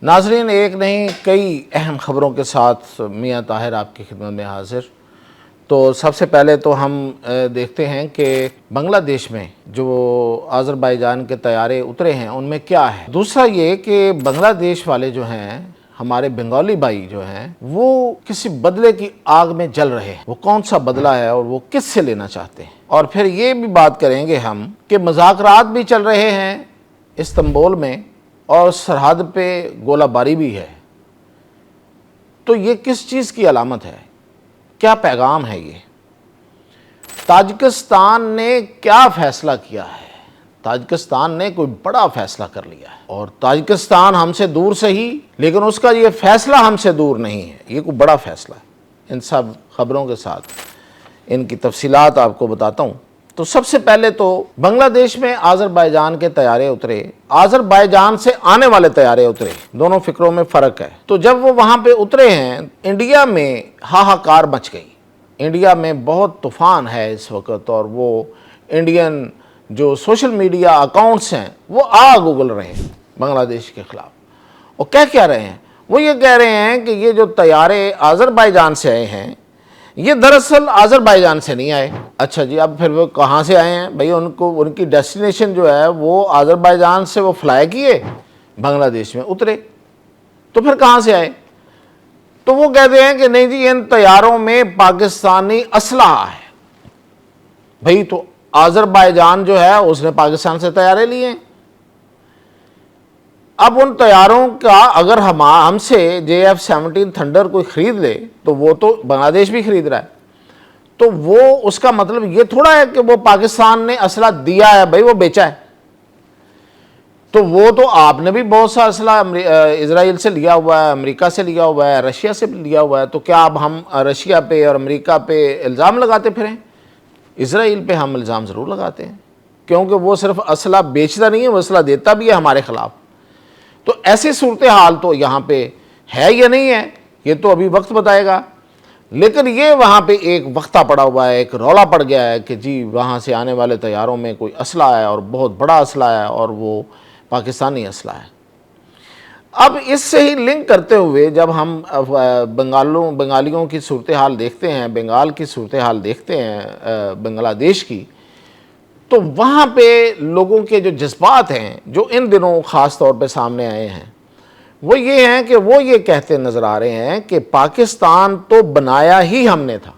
ناظرین، ایک نہیں کئی اہم خبروں کے ساتھ میاں طاہر آپ کی خدمت میں حاضر۔ تو سب سے پہلے تو ہم دیکھتے ہیں کہ بنگلہ دیش میں جو آذربائیجان کے طیارے اترے ہیں ان میں کیا ہے۔ دوسرا یہ کہ بنگلہ دیش والے جو ہیں، ہمارے بنگالی بھائی جو ہیں، وہ کسی بدلے کی آگ میں جل رہے ہیں۔ وہ کون سا بدلہ ہے اور وہ کس سے لینا چاہتے ہیں؟ اور پھر یہ بھی بات کریں گے ہم کہ مذاکرات بھی چل رہے ہیں استنبول میں اور سرحد پہ گولہ باری بھی ہے۔ تو یہ کس چیز کی علامت ہے؟ کیا پیغام ہے یہ؟ تاجکستان نے کیا فیصلہ کیا ہے؟ تاجکستان نے کوئی بڑا فیصلہ کر لیا ہے، اور تاجکستان ہم سے دور صحیح، لیکن اس کا یہ فیصلہ ہم سے دور نہیں ہے۔ یہ کوئی بڑا فیصلہ ہے۔ ان سب خبروں کے ساتھ ان کی تفصیلات آپ کو بتاتا ہوں۔ تو سب سے پہلے تو بنگلہ دیش میں آذربائیجان کے طیارے اترے، آذربائیجان سے آنے والے طیارے اترے، دونوں فکروں میں فرق ہے۔ تو جب وہ وہاں پہ اترے ہیں، انڈیا میں ہاہاکار مچ گئی۔ انڈیا میں بہت طوفان ہے اس وقت، اور وہ انڈین جو سوشل میڈیا اکاؤنٹس ہیں وہ آگ اگل رہے ہیں بنگلہ دیش کے خلاف۔ اور کیا رہے ہیں؟ وہ یہ کہہ رہے ہیں کہ یہ جو طیارے آذربائیجان سے آئے ہیں، یہ دراصل آذربائیجان سے نہیں آئے۔ اچھا جی، اب پھر وہ کہاں سے آئے ہیں؟ بھئی ان کی ڈیسٹینیشن جو ہے وہ آذربائیجان سے وہ فلائی کیے، بنگلہ دیش میں اترے، تو پھر کہاں سے آئے؟ تو وہ کہتے ہیں کہ نہیں جی، ان طیاروں میں پاکستانی اسلحہ ہے۔ بھئی تو آذربائیجان جو ہے اس نے پاکستان سے طیارے لیے ہیں۔ اب ان طیاروں کا اگر ہم سے JF-17 تھنڈر کوئی خرید لے تو وہ تو بنگلہ دیش بھی خرید رہا ہے، تو وہ اس کا مطلب یہ تھوڑا ہے کہ وہ پاکستان نے اسلحہ دیا ہے، بھئی وہ بیچا ہے۔ تو وہ تو آپ نے بھی بہت سا اسلحہ اسرائیل سے لیا ہوا ہے، امریکہ سے لیا ہوا ہے، رشیا سے لیا ہوا ہے، تو کیا اب ہم رشیا پہ اور امریکہ پہ الزام لگاتے پھریں؟ اسرائیل پہ ہم الزام ضرور لگاتے ہیں، کیونکہ وہ صرف اسلحہ بیچتا نہیں ہے، وہ اسلحہ دیتا بھی ہے ہمارے خلاف۔ تو ایسی صورتحال تو یہاں پہ ہے یا نہیں ہے، یہ تو ابھی وقت بتائے گا۔ لیکن یہ وہاں پہ ایک وقتہ پڑا ہوا ہے، ایک رولا پڑ گیا ہے کہ جی وہاں سے آنے والے طیاروں میں کوئی اسلحہ ہے، اور بہت بڑا اسلحہ ہے، اور وہ پاکستانی اسلحہ ہے۔ اب اس سے ہی لنک کرتے ہوئے جب ہم بنگالیوں کی صورتحال دیکھتے ہیں، بنگال کی صورتحال دیکھتے ہیں، بنگلہ دیش کی، تو وہاں پہ لوگوں کے جو جذبات ہیں جو ان دنوں خاص طور پہ سامنے آئے ہیں، وہ یہ ہیں کہ وہ یہ کہتے نظر آ رہے ہیں کہ پاکستان تو بنایا ہی ہم نے تھا،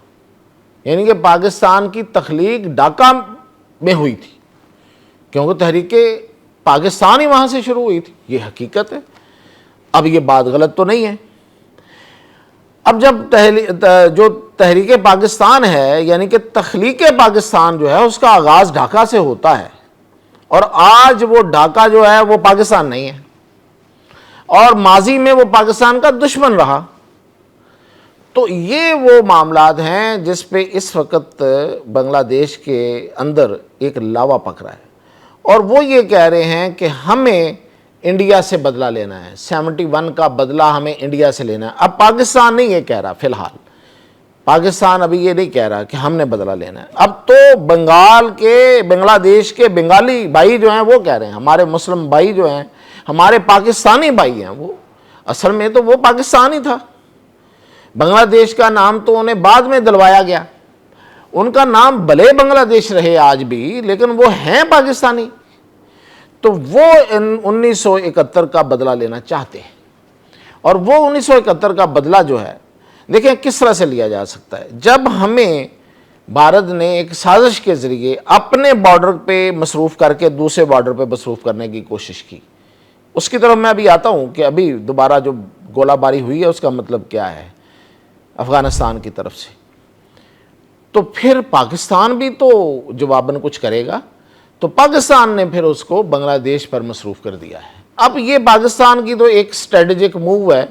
یعنی کہ پاکستان کی تخلیق ڈھاکہ میں ہوئی تھی، کیونکہ تحریک پاکستان ہی وہاں سے شروع ہوئی تھی۔ یہ حقیقت ہے۔ اب یہ بات غلط تو نہیں ہے۔ اب جب جو تحریک پاکستان ہے، یعنی کہ تخلیق پاکستان جو ہے، اس کا آغاز ڈھاکہ سے ہوتا ہے، اور آج وہ ڈھاکہ جو ہے وہ پاکستان نہیں ہے، اور ماضی میں وہ پاکستان کا دشمن رہا۔ تو یہ وہ معاملات ہیں جس پہ اس وقت بنگلہ دیش کے اندر ایک لاوا پک رہا ہے، اور وہ یہ کہہ رہے ہیں کہ ہمیں انڈیا سے بدلہ لینا ہے، 71 کا بدلہ ہمیں انڈیا سے لینا ہے۔ اب پاکستان نہیں یہ کہہ رہا، فی الحال پاکستان ابھی یہ نہیں کہہ رہا کہ ہم نے بدلہ لینا ہے۔ اب تو بنگلہ دیش کے بنگالی بھائی جو ہیں وہ کہہ رہے ہیں، ہمارے مسلم بھائی جو ہیں، ہمارے پاکستانی بھائی ہیں، وہ اصل میں تو وہ پاکستان ہی تھا۔ بنگلہ دیش کا نام تو انہیں بعد میں دلوایا گیا، ان کا نام بھلے بنگلہ دیش رہے آج بھی، لیکن وہ ہیں پاکستانی۔ تو وہ 1971 کا بدلہ لینا چاہتے ہیں، اور وہ 1971 کا بدلہ جو ہے، دیکھیں کس طرح سے لیا جا سکتا ہے۔ جب ہمیں بھارت نے ایک سازش کے ذریعے اپنے بارڈر پہ مصروف کر کے دوسرے بارڈر پہ مصروف کرنے کی کوشش کی، اس کی طرف میں ابھی آتا ہوں کہ ابھی دوبارہ جو گولہ باری ہوئی ہے اس کا مطلب کیا ہے افغانستان کی طرف سے۔ تو پھر پاکستان بھی تو جواباً کچھ کرے گا، تو پاکستان نے پھر اس کو بنگلہ دیش پر مصروف کر دیا ہے۔ اب یہ پاکستان کی تو ایک اسٹریٹجک موو ہے،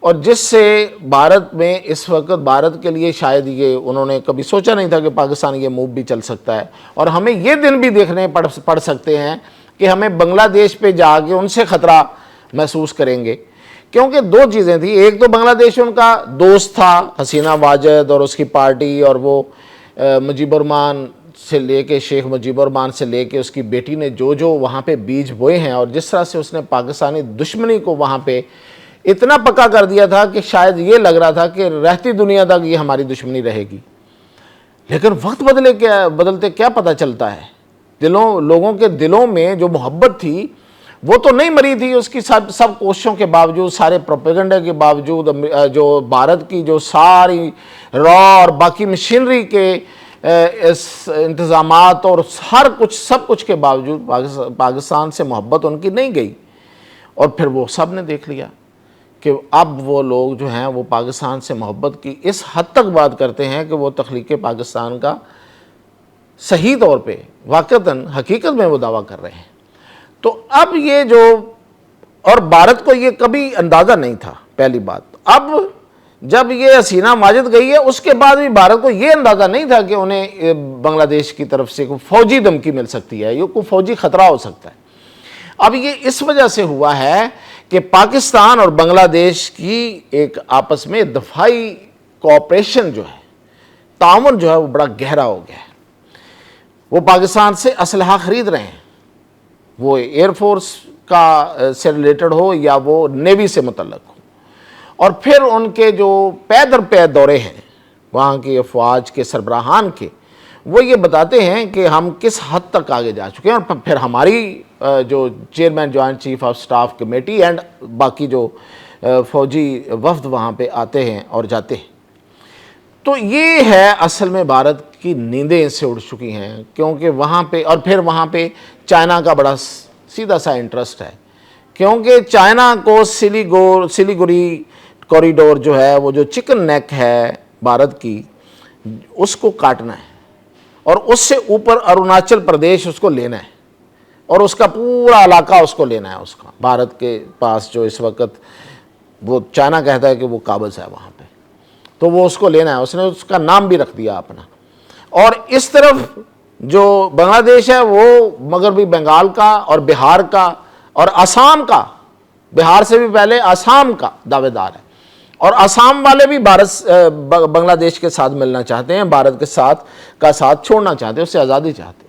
اور جس سے بھارت میں اس وقت بھارت کے لیے شاید یہ انہوں نے کبھی سوچا نہیں تھا کہ پاکستان یہ موو بھی چل سکتا ہے، اور ہمیں یہ دن بھی دیکھنے پڑ سکتے ہیں کہ ہمیں بنگلہ دیش پہ جا کے ان سے خطرہ محسوس کریں گے، کیونکہ دو چیزیں تھیں۔ ایک تو بنگلہ دیش ان کا دوست تھا، حسینہ واجد اور اس کی پارٹی، اور وہ مجیب الرحمان سے لے کے شیخ مجیب الرحمان سے لے کے اس کی بیٹی نے جو وہاں پہ بیج بوئے ہیں، اور جس طرح سے اس نے پاکستانی دشمنی کو وہاں پہ اتنا پکا کر دیا تھا کہ شاید یہ لگ رہا تھا کہ رہتی دنیا تک یہ ہماری دشمنی رہے گی. لیکن وقت بدلتے کیا پتہ چلتا ہے، لوگوں کے دلوں میں جو محبت تھی وہ تو نہیں مری تھی. اس کی سب کوششوں کے باوجود، سارے پروپیگنڈے کے باوجود، جو بھارت کی جو ساری را اور باقی مشینری کے انتظامات اور سب کچھ کے باوجود پاکستان سے محبت ان کی نہیں گئی. اور پھر وہ سب نے دیکھ لیا کہ اب وہ لوگ جو ہیں وہ پاکستان سے محبت کی اس حد تک بات کرتے ہیں کہ وہ تخلیق پاکستان کا صحیح طور پہ واقعتاً حقیقت میں وہ دعویٰ کر رہے ہیں. تو اب یہ جو، اور بھارت کو یہ کبھی اندازہ نہیں تھا پہلی بات. اب جب یہ حسینہ ماجد گئی ہے اس کے بعد بھی بھارت کو یہ اندازہ نہیں تھا کہ انہیں بنگلہ دیش کی طرف سے کوئی فوجی دھمکی مل سکتی ہے، یہ کوئی فوجی خطرہ ہو سکتا ہے. اب یہ اس وجہ سے ہوا ہے کہ پاکستان اور بنگلہ دیش کی ایک آپس میں دفاعی کوآپریشن جو ہے، تعاون جو ہے وہ بڑا گہرا ہو گیا ہے. وہ پاکستان سے اسلحہ خرید رہے ہیں، وہ ایئر فورس کا سے ریلیٹڈ ہو یا وہ نیوی سے متعلق ہو. اور پھر ان کے جو پے در پے دورے ہیں وہاں کی افواج کے سربراہان کے، وہ یہ بتاتے ہیں کہ ہم کس حد تک آگے جا چکے ہیں. اور پھر ہماری جو chairman joint chief of staff committee and باقی جو فوجی وفد وہاں پہ آتے ہیں اور جاتے ہیں. تو یہ ہے اصل میں بھارت کی نیندیں اس سے اڑ چکی ہیں، کیونکہ وہاں پہ، اور پھر وہاں پہ چائنا کا بڑا سیدھا سا انٹرسٹ ہے، کیونکہ چائنا کو سلیگوری کوریڈور جو ہے، وہ جو چکن نیک ہے بھارت کی، اس کو کاٹنا ہے اور اس سے اوپر اروناچل پردیش اس کو لینا ہے اور اس کا پورا علاقہ اس کو لینا ہے. اس کا بھارت کے پاس جو اس وقت وہ چائنا کہتا ہے کہ وہ قابض ہے وہاں پہ، تو وہ اس کو لینا ہے. اس نے اس کا نام بھی رکھ دیا اپنا. اور اس طرف جو بنگلہ دیش ہے وہ مغربی بنگال کا اور بہار کا اور آسام کا، بہار سے بھی پہلے آسام کا دعوے دار ہے. اور آسام والے بھی بنگلہ دیش کے ساتھ ملنا چاہتے ہیں، بھارت کے ساتھ چھوڑنا چاہتے ہیں، اس سے آزادی چاہتے ہیں.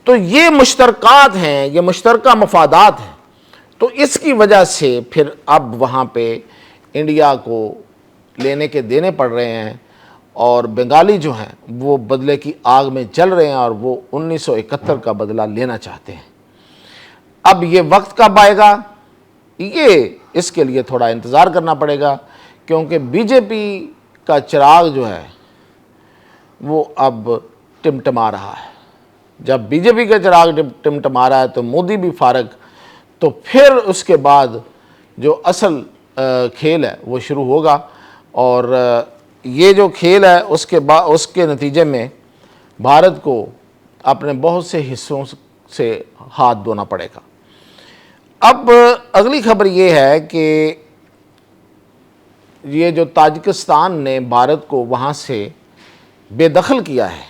تو یہ مشترکات ہیں، یہ مشترکہ مفادات ہیں. تو اس کی وجہ سے پھر اب وہاں پہ انڈیا کو لینے کے دینے پڑ رہے ہیں، اور بنگالی جو ہیں وہ بدلے کی آگ میں جل رہے ہیں اور وہ 1971 کا بدلہ لینا چاہتے ہیں. اب یہ وقت کب آئے گا، یہ اس کے لیے تھوڑا انتظار کرنا پڑے گا، کیونکہ بی جے پی کا چراغ جو ہے وہ اب ٹمٹما رہا ہے. جب بی جے پی کا چراغ ٹمٹما رہا ہے تو مودی بھی فارغ، تو پھر اس کے بعد جو اصل کھیل ہے وہ شروع ہوگا. اور یہ جو کھیل ہے اس کے نتیجے میں بھارت کو اپنے بہت سے حصوں سے ہاتھ دھونا پڑے گا. اب اگلی خبر یہ ہے کہ یہ جو تاجکستان نے بھارت کو وہاں سے بے دخل کیا ہے،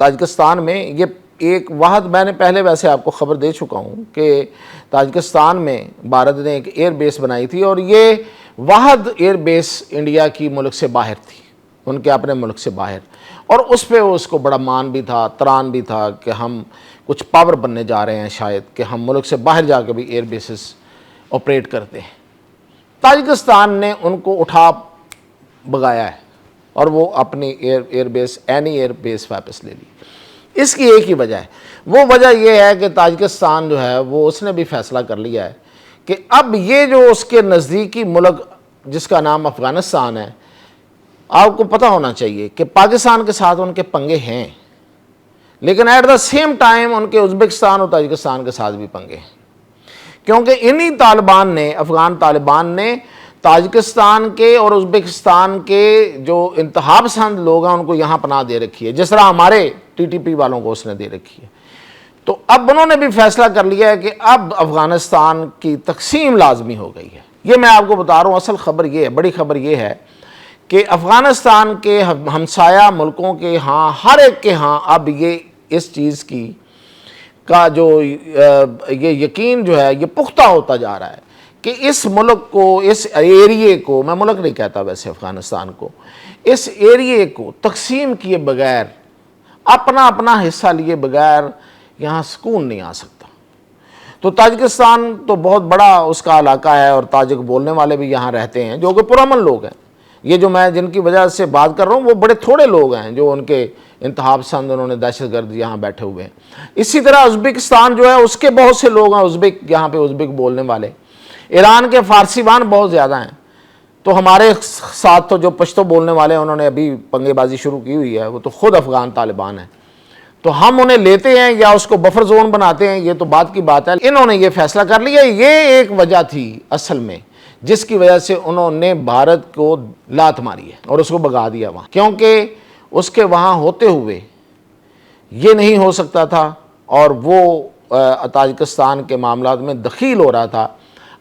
تاجکستان میں یہ ایک واحد، میں نے پہلے ویسے آپ کو خبر دے چکا ہوں کہ تاجکستان میں بھارت نے ایک ایئر بیس بنائی تھی، اور یہ واحد ایئر بیس انڈیا کی ملک سے باہر تھی، ان کے اپنے ملک سے باہر. اور اس پہ اس کو بڑا مان بھی تھا، تران بھی تھا کہ ہم کچھ پاور بننے جا رہے ہیں، شاید کہ ہم ملک سے باہر جا کے بھی ایئر بیسز آپریٹ کرتے ہیں. تاجکستان نے ان کو اٹھا بگایا ہے اور وہ اپنی ایئر بیس واپس لے لی. اس کی ایک ہی وجہ ہے، وہ وجہ یہ ہے کہ تاجکستان جو ہے وہ اس نے بھی فیصلہ کر لیا ہے کہ اب یہ جو اس کے نزدیکی ملک جس کا نام افغانستان ہے، آپ کو پتہ ہونا چاہیے کہ پاکستان کے ساتھ ان کے پنگے ہیں، لیکن ایٹ دا سیم ٹائم ان کے ازبکستان اور تاجکستان کے ساتھ بھی پنگے ہیں، کیونکہ انہی افغان طالبان نے تاجکستان کے اور ازبکستان کے جو انتہا پسند لوگ ہیں ان کو یہاں پناہ دے رکھی ہے، جس طرح ہمارے ٹی ٹی پی والوں کو اس نے دے رکھی ہے. تو اب انہوں نے بھی فیصلہ کر لیا ہے کہ اب افغانستان کی تقسیم لازمی ہو گئی ہے. یہ میں آپ کو بتا رہا ہوں، اصل خبر یہ ہے، بڑی خبر یہ ہے کہ افغانستان کے ہمسایہ ملکوں کے ہاں، ہر ایک کے ہاں اب یہ اس چیز کا جو یہ یقین جو ہے یہ پختہ ہوتا جا رہا ہے کہ اس ملک کو، اس ایریے کو، میں ملک نہیں کہتا ویسے افغانستان کو، اس ایریے کو تقسیم کیے بغیر اپنا اپنا حصہ لیے بغیر یہاں سکون نہیں آ سکتا۔ تو تاجکستان تو بہت بڑا اس کا علاقہ ہے اور تاجک بولنے والے بھی یہاں رہتے ہیں جو کہ پرامن لوگ ہیں۔ یہ جو میں جن کی وجہ سے بات کر رہا ہوں وہ بڑے تھوڑے لوگ ہیں جو ان کے انتہا پسند، انہوں نے دہشت گرد یہاں بیٹھے ہوئے ہیں۔ اسی طرح ازبکستان جو ہے اس کے بہت سے لوگ ہیں ازبک، یہاں پہ ازبک بولنے والے۔ ایران کے فارسی وان بہت زیادہ ہیں۔ تو ہمارے ساتھ تو جو پشتو بولنے والے ہیں انہوں نے ابھی پنگے بازی شروع کی ہوئی ہے، وہ تو خود افغان طالبان ہیں۔ تو ہم انہیں لیتے ہیں یا اس کو بفر زون بناتے ہیں، یہ تو بات کی بات ہے۔ انہوں نے یہ فیصلہ کر لیا، یہ ایک وجہ تھی اصل میں جس کی وجہ سے انہوں نے بھارت کو لات ماری ہے اور اس کو بھگا دیا وہاں، کیونکہ اس کے وہاں ہوتے ہوئے یہ نہیں ہو سکتا تھا اور وہ تاجکستان کے معاملات میں دخیل ہو رہا تھا۔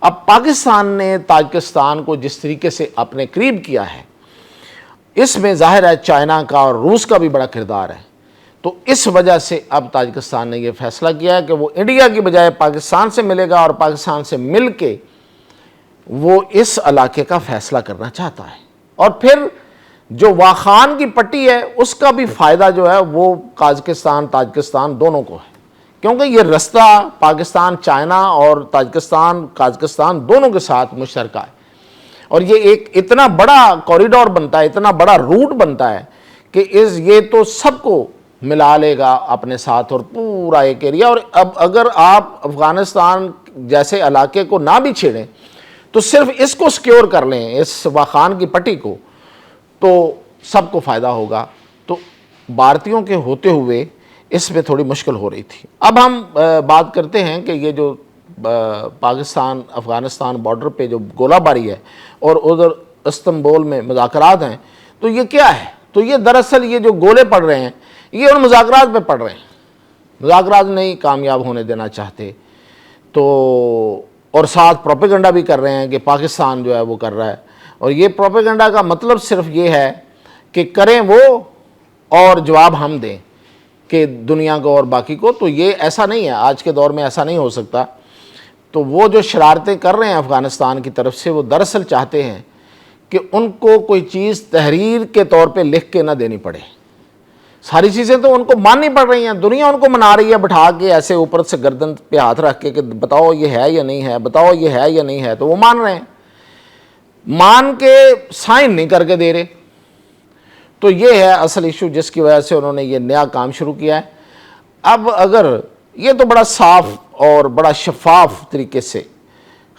اب پاکستان نے تاجکستان کو جس طریقے سے اپنے قریب کیا ہے، اس میں ظاہر ہے چائنا کا اور روس کا بھی بڑا کردار ہے۔ تو اس وجہ سے اب تاجکستان نے یہ فیصلہ کیا ہے کہ وہ انڈیا کی بجائے پاکستان سے ملے گا اور پاکستان سے مل کے وہ اس علاقے کا فیصلہ کرنا چاہتا ہے۔ اور پھر جو واخان کی پٹی ہے اس کا بھی فائدہ جو ہے وہ قازقستان تاجکستان دونوں کو ہے، کیونکہ یہ رستہ پاکستان چائنا اور تاجکستان قازقستان دونوں کے ساتھ مشترکہ ہے، اور یہ ایک اتنا بڑا کوریڈور بنتا ہے، اتنا بڑا روٹ بنتا ہے کہ یہ تو سب کو ملا لے گا اپنے ساتھ اور پورا ایک ایریا۔ اور اب اگر آپ افغانستان جیسے علاقے کو نہ بھی چھیڑیں تو صرف اس کو سیکیور کر لیں، اس واخان کی پٹی کو، تو سب کو فائدہ ہوگا۔ تو بھارتیوں کے ہوتے ہوئے اس میں تھوڑی مشکل ہو رہی تھی۔ اب ہم بات کرتے ہیں کہ یہ جو پاکستان افغانستان بارڈر پہ جو گولہ باری ہے اور ادھر استنبول میں مذاکرات ہیں، تو یہ کیا ہے؟ تو یہ دراصل یہ جو گولے پڑ رہے ہیں یہ ان مذاکرات پہ پڑ رہے ہیں، مذاکرات نہیں کامیاب ہونے دینا چاہتے، تو اور ساتھ پروپیگنڈا بھی کر رہے ہیں کہ پاکستان جو ہے وہ کر رہا ہے۔ اور یہ پروپیگنڈا کا مطلب صرف یہ ہے کہ کریں وہ اور جواب ہم دیں کہ دنیا کو اور باقی کو۔ تو یہ ایسا نہیں ہے، آج کے دور میں ایسا نہیں ہو سکتا۔ تو وہ جو شرارتیں کر رہے ہیں افغانستان کی طرف سے، وہ دراصل چاہتے ہیں کہ ان کو کوئی چیز تحریر کے طور پہ لکھ کے نہ دینی پڑے۔ ساری چیزیں تو ان کو ماننی پڑ رہی ہیں، دنیا ان کو منا رہی ہے بٹھا کے ایسے اوپر سے گردن پہ ہاتھ رکھ کے کہ بتاؤ یہ ہے یا نہیں ہے، بتاؤ یہ ہے یا نہیں ہے، تو وہ مان رہے ہیں، مان کے سائن نہیں کر کے دے رہے۔ تو یہ ہے اصل ایشو جس کی وجہ سے انہوں نے یہ نیا کام شروع کیا ہے۔ اب اگر یہ تو بڑا صاف اور بڑا شفاف طریقے سے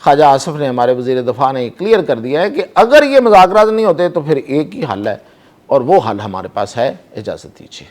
خواجہ آصف نے، ہمارے وزیر دفاع نے کلیئر کر دیا ہے کہ اگر یہ مذاکرات نہیں ہوتے تو پھر ایک ہی حل ہے، اور وہ حل ہمارے پاس ہے۔ اجازت دیجیے۔